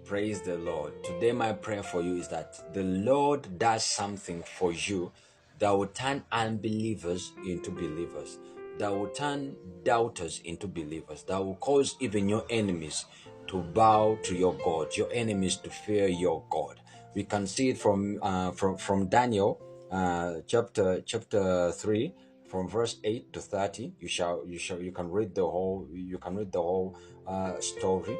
Praise the Lord. Today, my prayer for you is that the Lord does something for you that will turn unbelievers into believers, that will turn doubters into believers, that will cause even your enemies to bow to your God, your enemies to fear your God. We can see it from Daniel chapter 3, from verse 8 to 30. You can read the whole story.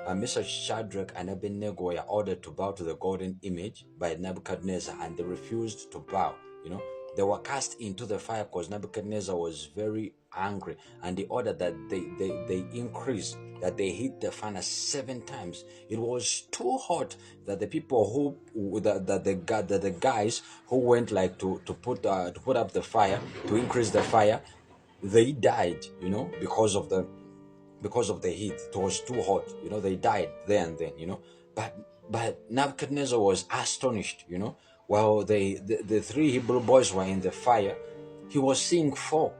Mr. Shadrach and Abednego were ordered to bow to the golden image by Nebuchadnezzar, and they refused to bow. They were cast into the fire because Nebuchadnezzar was very angry, and he ordered that they increase, that they hit the furnace 7 times. It was too hot that the people the guys who went like to put up the fire, to increase the fire, they died, because of the heat. It was too hot, they died there and then, but Nebuchadnezzar was astonished, while the 3 Hebrew boys were in the fire, he was seeing 4,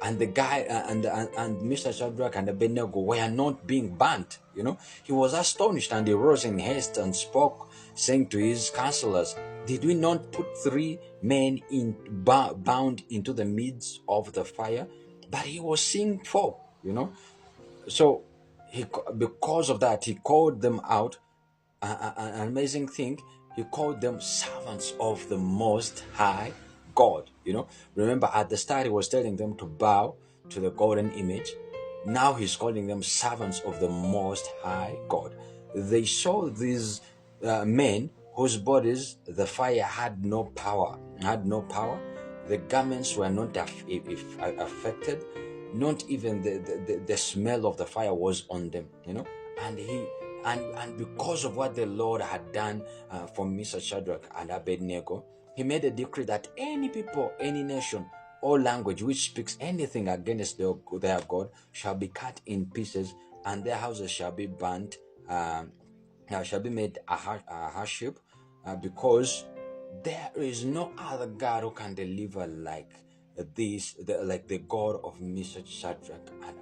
and the guy and Mr. Shadrach and Abednego were not being burnt. He was astonished, and he rose in haste and spoke, saying to his counselors, "Did we not put 3 men bound into the midst of the fire?" But he was seeing 4. So because of that, he called them out. An amazing thing, he called them servants of the Most High God. Remember at the start he was telling them to bow to the golden image. Now he's calling them servants of the Most High God. They saw these men whose bodies the fire had no power. The garments were not affected. Not even the smell of the fire was on them. And because of what the Lord had done for Mr. Shadrach and Abednego, he made a decree that any people, any nation, or language which speaks anything against their God shall be cut in pieces, and their houses shall be burnt, shall be made a hardship, because there is no other God who can deliver like like the God of Mr. Shadrach and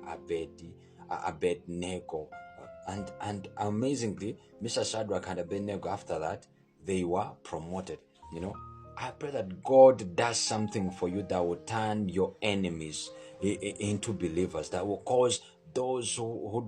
Abednego. And amazingly, Mr. Shadrach and Abednego, after that, they were promoted. I pray that God does something for you that will turn your enemies into believers, that will cause those who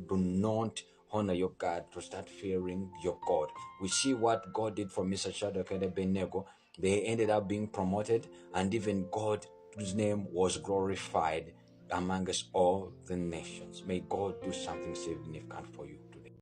do not honor your God to start fearing your God. We see what God did for Mr. Shadrach and Abednego. They ended up being promoted, and even God's name was glorified among us all the nations. May God do something significant for you.